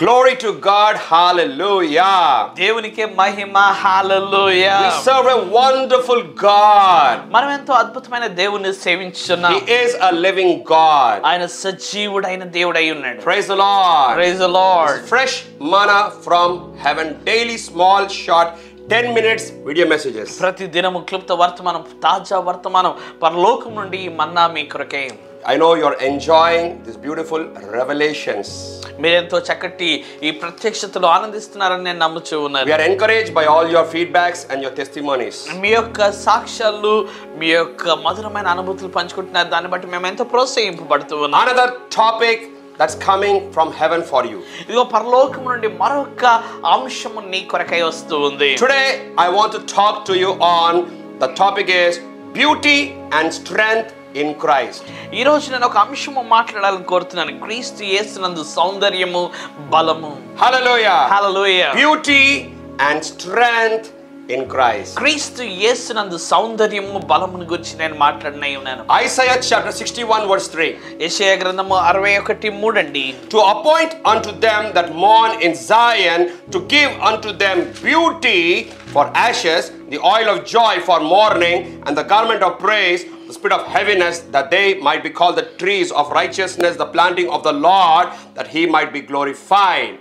Glory to God, hallelujah. దేవునికి మహిమ, హల్లెలూయా. We serve a wonderful God. మనం ఎంతో అద్భుతమైన దేవుని సేవించుచున్నాం. He is a living God. ఆయన సజీవుడైన దేవుడై ఉన్నాడు. Praise the Lord. Praise the Lord. Fresh manna from heaven, daily small short 10 minutes video messages. ప్రతి దినము క్లుప్త వర్తమానం, తాజా వర్తమానం పరలోకం నుండి ఈ మన్నా మీ కొరకే. I know you're enjoying these beautiful revelations. మీరెంతో చక్కటి ఈ ప్రత్యక్షతలు ఆనందిస్తున్నారని నేను నమ్ముచూ ఉన్నాను. We are encouraged by all your feedbacks and your testimonies. మీ యొక్క సాక్ష్యాలు, మీ యొక్క మధురమైన అనుభూతులు పంచుకుంటున్నారు. దాన్ని బట్టి మేము ఎంతో ప్రోత్సహింపబడుతూ ఉన్నాం. Another topic that's coming from heaven for you. ఇదిగో పరలోకం నుండి మరొక అంశము నీ కొరకై వస్తూ ఉంది. Today I want to talk to you on the topic is beauty and strength in Christ. ఈ రోజు నేను ఒక అంశము మాట్లాడాలని కోరుతున్నాను. క్రీస్తు యేసునందు సౌందర్యము, బలము. Hallelujah. Hallelujah. Beauty and strength in Christ. క్రీస్తు యేసునందు సౌందర్యము, బలమును గురించి నేను మాట్లాడనై ఉన్నాను. Isaiah chapter 61 verse 3. యెషయా గ్రంథము 61:3 అండి. To appoint unto them that mourn in Zion, to give unto them beauty for ashes, the oil of joy for mourning, and the garment of praise, the spirit of heaviness, that they might be called the trees of righteousness, the planting of the Lord, that he might be glorified.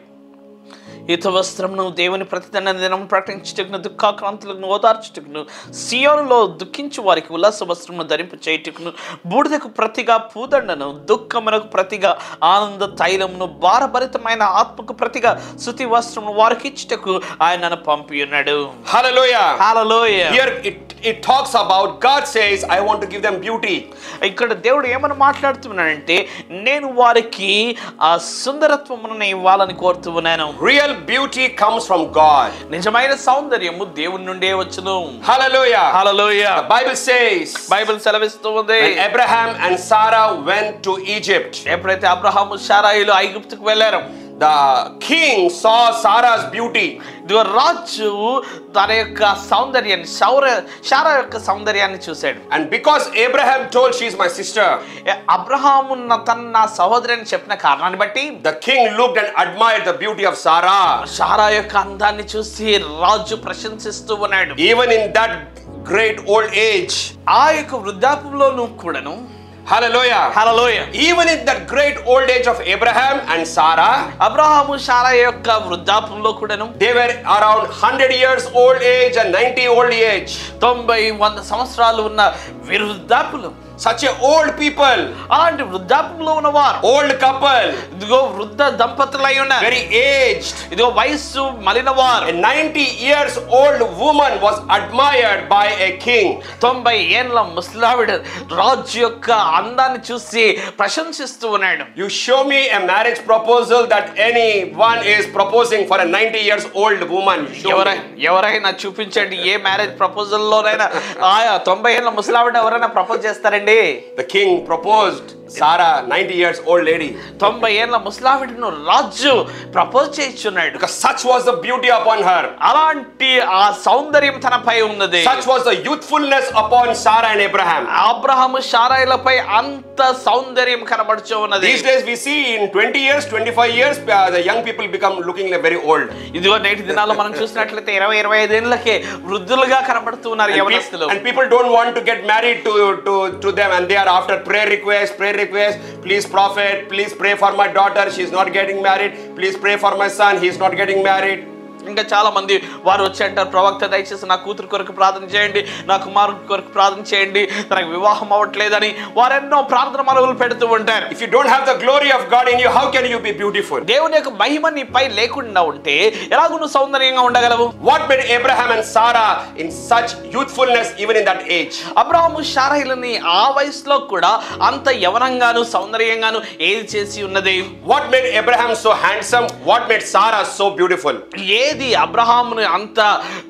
హిత వస్త్రమును, దేవుని ప్రతిదండ దినం ప్రకటించుటకును, దుఃఖాక్రాంతులను ఓదార్చుటకును, సియోనులో దుఃఖించు వారికి ఉల్లాస వస్త్రమును ధరింపు చేయుటకును, బూడిదకు ప్రతిగా పూదండను, దుఃఖమునకు ప్రతిగా ఆనంద తైలమును, భారభరితమైన ఆత్మకు ప్రతిగా స్తుతి వస్త్రమును వారికి ఇచ్చుటకు ఆయన నన్ను పంపి ఉన్నాడు. Hallelujah. Hallelujah. Here it talks about, God says, I want to give them beauty. ఇక్కడ దేవుడు ఏమని మాట్లాడుతున్నాడంటే, నేను వారికి ఆ సుందరత్వమును ఇవ్వాలని కోరుతూ ఉన్నాను. Real beauty comes from God. నిజమైన సౌందర్యము దేవుని నుండే వచ్చును. Hallelujah. Hallelujah. The Bible says, Bible సెలవిస్తూ ఉంది, when Abraham and Sarah went to Egypt, ఎప్పుడైతే అబ్రహాము శారాయిలు ఐగుప్తుకు వెళ్ళారు, the king saw Sarah's beauty. ఇదిగో రాజు తన యొక్క సౌందర్యాన్ని, శారా యొక్క సౌందర్యాన్ని చూశాడు. And because Abraham told, she is my sister, Abraham నా సహోదరి అని చెప్పిన కారణాన్ని బట్టి the king looked and admired the beauty of Sarah. Sarah యొక్క అందాన్ని చూసి రాజు ప్రశంసిస్తూ ఉన్నాడు. Even in that great old age. ఆ యొక్క వృద్ధాప్యంలోనూ కూడాను. Hallelujah. Hallelujah. Even in that great old age of Abraham and Sarah, Abraham Sarah యొక్క వృద్ధాప్యంలో కూడాను, they were around 100 years old age and 90 old age. 90-100 సంవత్సరాలు ఉన్న వృద్ధాప్యులు, Such a old people, అలాంటి వృద్ధాప్యంలో ఉన్నవారు, old couple, ఇదిగో వృద్ధ దంపతులై ఉన్నారు, very aged. ఇదిగో వయస్సు మలినవారు. A 90 years old woman was admired by a king. 90 ఏళ్ల ముసలావిడ రాజు యొక్క అందాన్ని చూసి ప్రశంసిస్తూ ఉన్నాడు. You show me a marriage proposal that anyone is proposing for a 90 years old woman. ఎవరైనా చూపించండి, ఏ మ్యారేజ్ ప్రపోజల్ లోనైనా ఆయా 90 ఏళ్ల ముసలావిడ ఎవరైనా ప్రపోజ్ చేస్తారండి? The king proposed Sarah, 90 years old lady. 90 ఏళ్ల ముసలావిడను రాజు propose చేయించున్నాడు. Because such was the beauty upon her. అలాంటి ఆ సౌందర్యం తనపై ఉన్నది. Such was the youthfulness upon Sarah and Abraham. Abraham శారాయిలపై అంత సౌందర్యం కనబడుచు ఉన్నది. These days we see in 20 years, 25 years, the young people become looking like very old. ఇదిగో నేటి దినాల్లో మనం చూసినట్లయితే 20-25 ఏళ్లకే వృద్ధులుగా కనబడుతూ ఉన్నారు యవనస్తులు. And people don't want to get married to them, and they are after prayer request, please prophet, please pray for my daughter, she is not getting married, please pray for my son, he is not getting married. ఇంకా చాలా మంది వారు వచ్చి అంటారు, ప్రవక్త దయచేసి నా కూతురు కొరకు ప్రార్థన చేయండి, నా కుమారుడు కొరకు ప్రార్థన చేయండి, తనకు వివాహం అవ్వట్లేదని వారెన్నో ప్రార్థన మనవులు పెడుతూ ఉంటారు. If you don't have the glory of God in you, how can you be beautiful? దేవుని యొక్క మహిమ నీపై లేకుండా ఉంటే ఎలాగూ నువ్వు సౌందర్యంగా ఉండగలవు? What made Abraham and Sarah in such youthfulness even in that age? Abraham శారాయిలని ఆ వయసులో కూడా అంత యవనంగాను సౌందర్యంగాను ఏది చేసి ఉన్నది? What made Abraham so handsome? What made Sarah so beautiful? ఏది అబ్రహామును అంత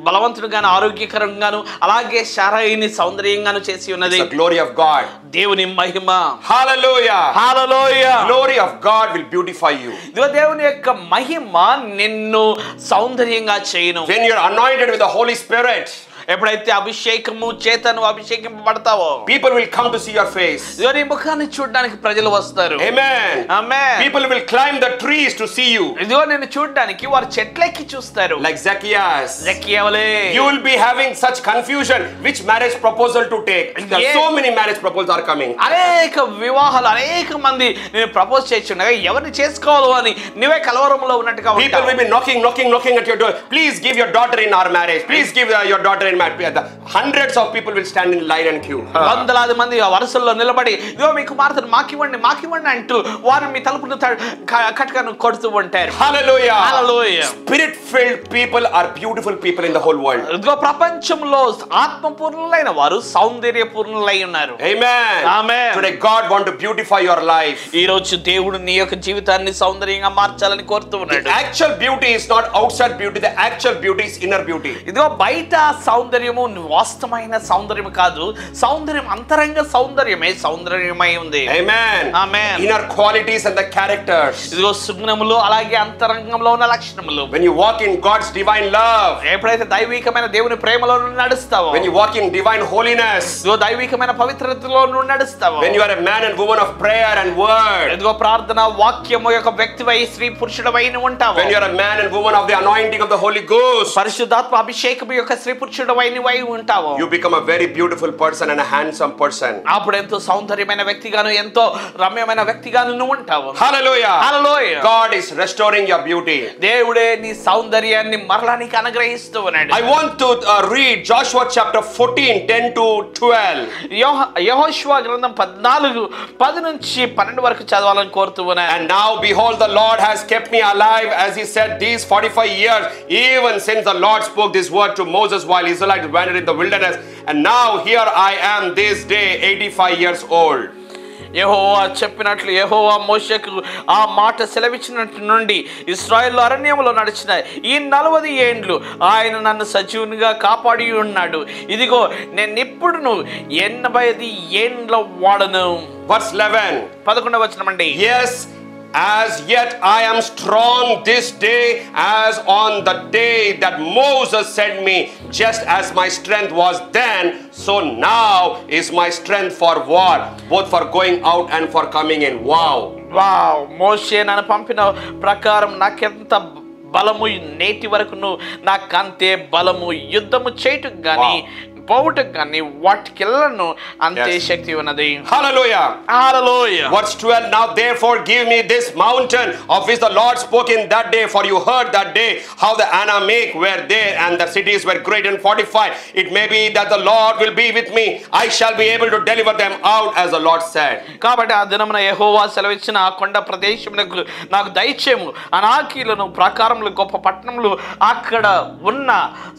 బలవంతుడుగాను ఆరోగ్యకరంగాను అలాగే శారాయిని సౌందర్యంగాను చేసి ఉన్నది? It's the glory of God. దేవుని మహిమ. Hallelujah. Hallelujah. Glory of God will beautify you. దేవుని యొక్క మహిమ నిన్ను సౌందర్యంగా చేయును. When you are anointed with the Holy Spirit, ఎప్పుడైతే అభిషేకము చేత నువ్వు అభిషేకింపబడతావో, people will come to see your face. ఇదిగో నీ ముఖాన్ని చూడడానికి ప్రజలు వస్తారు. Amen. Amen. People will climb the trees to see you. ఇదిగో నిన్ను చూడడానికి వారు చెట్లెక్కి చూస్తారు. Like Zacchaeus. జక్కయ్యవలే. You will be having such confusion which marriage proposal to take. There are so many marriage proposals are coming. అనేక వివాహాలు, అనేక మంది నేను ప్రపోజ్ చేస్తుండగా ఎవరిని చేసుకోవాలో అని నువ్వే కలవరంలో ఉన్నట్టుగా ఉంటావు. People will be knocking at your door. Please give your daughter in our marriage. Please give your daughter in marriage. Hundreds of people will stand in line and queue. వందలాది మంది ఆ వరుసల్లో నిలబడి ఇదిగో మీ కుమార్తెను మాకివ్వండి అంటూ వారు మీ తలుపును కట్టుకను కొడుతూ ఉంటారు. Hallelujah. Hallelujah. Spirit-filled people are beautiful people in the whole world. ఇదిగో ప్రపంచంలో ఆత్మపూర్ణులైన వారు సౌందర్యపూర్ణులై ఉన్నారు. Amen. Amen. Today God want to beautify your life. ఈ రోజు దేవుడు నీ యొక్క జీవితాన్ని సౌందర్యంగా మార్చాలని కోరుతూ ఉన్నాడు. The actual beauty is not outside beauty. The actual beauty is inner beauty. ఇదిగో బయట సౌందర్యము వాస్తవమైన సౌందర్యం కాదు, సౌందర్యం అంతరంగ సౌందర్యమై ఉంది. Amen. Amen. Inner qualities and the characters. ఇదిగో సుగుణములు అలాగే అంతరంగంలో ఉన్న లక్షణములు. When you walk in God's divine love, ఎప్పుడైతే దైవికమైన దేవుని ప్రేమలో నడుస్తావో, when you walk in divine holiness, ఇదిగో దైవికమైన పవిత్రతలో నడుస్తావో, when you are a man and woman of prayer and word, ఇదిగో ప్రార్థన వాక్యము యొక్క వ్యక్తివై స్త్రీ పురుషుడవై ఉంటావు, when you are a man and woman of the anointing of the Holy Ghost, పరిశుద్ధాత్మ అభిషేకము యొక్క స్త్రీ పురుషుడవై ఉంటావు, you become a very beautiful person and a handsome person. అప్పుడు ఎంతో సౌందర్యమైన వ్యక్తిగాను ఎంతో రమ్యమైన వ్యక్తిగాను నువ్వు ఉంటావు. Hallelujah. Hallelujah. God is restoring your beauty. దేవుడే నీ సౌందర్యాన్ని మరలా నీకు అనుగ్రహిస్తూ ఉన్నాడు. I want to read Joshua chapter 14 10 to 12. యెహోషువ గ్రంథం 14:10 నుంచి 12 వరకు చదవాలని కోరుతూ ఉన్నాను. And now behold, the Lord has kept me alive, as he said, these 45 years, even since the Lord spoke this word to Moses while Israelites wandered in the wilderness. And now here I am this day 85 years old. యెహోవా చెప్పినట్లు యెహోవా మోషేకు ఆ మాట సెలవిచ్చినట్టు నుండి ఇశ్రాయేలు అరణ్యములో నడిచిన ఈ 40 ఏండ్లు ఆయన నన్ను సజీవునిగా కాపాడి ఉన్నాడు. ఇదిగో నేను ఇప్పుడును 85 ఏండ్ల వాడను. Verse 11. 11వ వచనం అండి. Yes, as yet I am strong this day as on the day that Moses sent me, just as my strength was then, so now is my strength for war, both for going out and for coming in. Wow. మోషే నన్ను పంపిన ప్రకారం నాకెంత బలము నేటి వరకును నాకంతే బలము యుద్ధము చేయుటకు గాని పోవుటకు గాని వాటికెళ్ళను అంతే శక్తి ఉన్నది. Hallelujah. Hallelujah. Verse 12. Now therefore give me this mountain of which the Lord spoke in that day, for you heard that day how the Anakim were there and the cities were great and fortified. It may be that the Lord will be with me. I shall be able to deliver them out, as the Lord said. కాబట్టి ఆ దినమున యెహోవా సెలవిచ్చిన ఆ కొండ ప్రదేశమునకు నాకు దయచేయము. అనాకీలను ప్రాకారములు గొప్ప పట్టణములు అక్కడ ఉన్న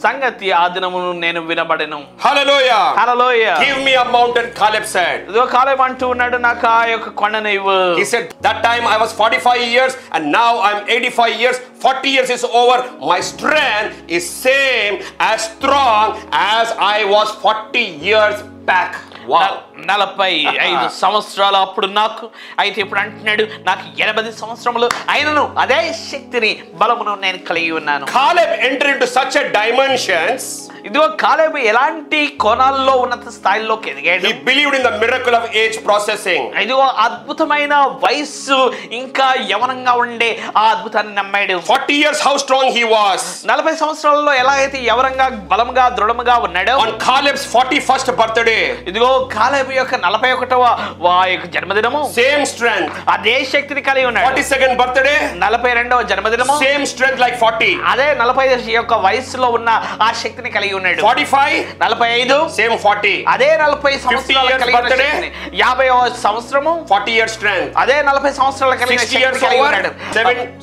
సంగతి ఆ దినమును నేను వినబడెను. Hallelujah. Hallelujah. Give me a mountain, Caleb said. ఇదిగో కాలేబు అంటూ ఉన్నాడు, నాకు ఆ యొక్క కొండను ఇవ్వు. He said, that time I was 45 years and now I'm 85 years. 40 years is over. My strength is same as strong as I was 40 years back. Wow. 45 సంవత్సరాలు అప్పుడు నాకు, అయితే ఇప్పుడు అంటున్నాడు నాకు 80 సంవత్సరములు అయినను అదే శక్తిని బలమును నేను కలిగి ఉన్నాను. Caleb entered into such a dimensions. ఇదిగో కాలేబు ఎలాంటి కోణాల్లో ఉన్నత స్థాయిలోకి ఎదిగాడు. He believed in the miracle of age processing. ఇదిగో అద్భుతమైన వయస్సు ఇంకా యవనంగా ఉండే ఆ అద్భుతాన్ని నమ్మాడు. 40 years how strong he was. 40 సంవత్సరాలలో ఎలా అయితే యవనంగా బలంగా దృఢముగా ఉన్నాడో, On Caleb's 41st birthday, ఇదిగో కాలేబు యొక్క 41వ జన్మదినము same strength. అదే శక్తిని కలిగి ఉన్నాడు. 42nd birthday, 42వ జన్మదినము same strength like 40. అదే 40 యొక్క వయస్సులో ఉన్న ఆ శక్తిని కలిగి ఉన్నాడు. 45, 45, same 40. అదే 40 సంవత్సరాల కలిగిన శక్తిని. 50వ సంవత్సరము 40 years strength. అదే 40 సంవత్సరాల కలిగిన 60 years శక్తిని కలిగి over, ఉన్నాడు.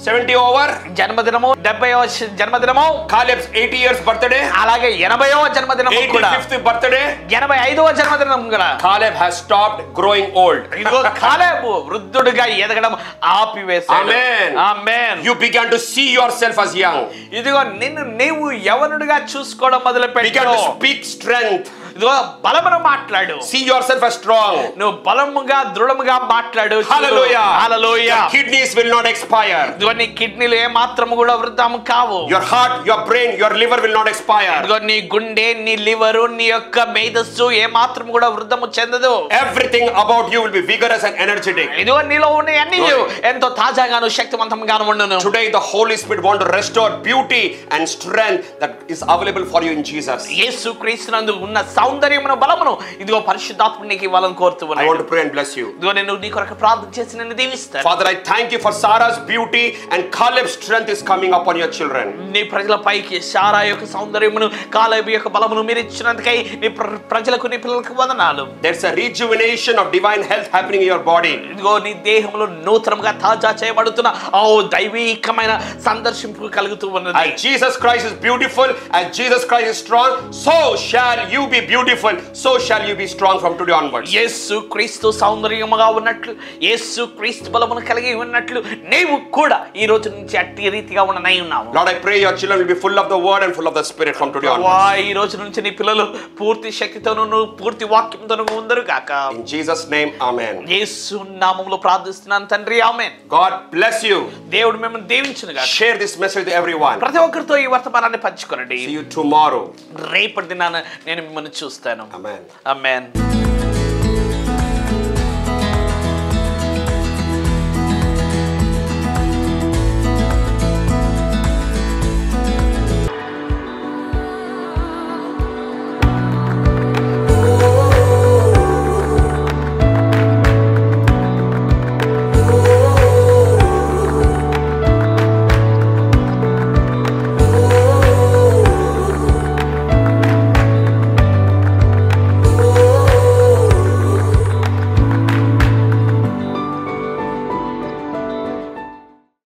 70 over. జన్మదినము 70వ జన్మదినము, Caleb's 80 years birthday, అలాగే 80వ జన్మదినము కూడా, 85th birthday. 85వ జన్మదినం కూడా. Caleb has stopped growing old. ఇదిగో కాలేబు వృద్ధుడిగా ఎదగడం ఆపివేశాడు. Amen. Amen. You began to see yourself as young. ఇదిగో నిన్ను నీవు యవనుడిగా చూసుకోవడం మొదలుపెట్టావు. Began to speak strength. ఇదిగో బలమును మాట్లాడు. See yourself as strong. నువ్వు బలముగా దృఢముగా మాట్లాడు. Hallelujah. Hallelujah. Your kidneys will not expire. ఇదిగో నీ కిడ్నీలు ఏ మాత్రము కూడా వృధాము కావు. Your heart, your brain, your liver will not expire. ఇదిగో నీ గుండె, నీ లివరు, నీ యొక్క మేధస్సు ఏ మాత్రము కూడా వృధము చెందదు. Everything about you will be vigorous and energetic. ఇదిగో నీలో ఉన్న అన్ని ఎంతో తాజాగాను శక్తివంతంగాను ఉండును. Today the Holy Spirit want to restore beauty and strength that is available for you in Jesus. యేసుక్రీస్తునందు ఉన్న సౌందర్యమును బలమును ఇదిగో పరిశుద్ధాత్ముడు నీకు ఇవ్వాలని కోరుతున్నాను. I want to pray and bless you. ఇదిగో నేను నీ కొరకు ప్రార్థన చేసి నిన్ను దీవిస్తాను. Father, I thank you for Sarah's beauty and Caleb's strength is coming upon your children. నీ ప్రజల పైకి శారా యొక్క సౌందర్యమును కాలేబు యొక్క బలమును మీరు ఇచ్చినందుకై నీ ప్రజలకు నీ పిల్లలకు వందనాలు. There's a rejuvenation of divine health happening in your body. ఇదిగో నీ దేహంలో నూతనంగా తాజా చేయబడుతున్న దైవికమైన సందర్శింపు కలుగుతూ ఉన్నది. As Jesus Christ is beautiful, as Jesus Christ is strong, so shall you be beautiful, so shall you be strong from today onwards. యేసు క్రీస్తు సౌందర్యముగా ఉన్నట్లు, యేసు క్రీస్తు బలమును కలిగి ఉన్నట్లు నీవు కూడా ఈ రోజు నుంచి అట్టి రీతిగా ఉండనై ఉన్నావు. Lord, I pray your children will be full of the word and full of the spirit from today onwards. ఈ రోజు నుంచి నీ పిల్లలు పూర్తి శక్తితోను పూర్తి వాక్యంతోను ఉందరు గాక. In Jesus name, amen. యేసు నామములో ప్రార్థిస్తున్నాను తండ్రి, ఆమేన్. God bless you. దేవుడు మిమ్మల్ని దీవించును గాక. Share this message to everyone. ప్రతి ఒక్కరితో ఈ వర్తమానాన్ని పంచుకోండి. See you tomorrow. రేపటి దినాన నేను మిమ్మల్ని చూస్తాను. Amen. ఆమేన్.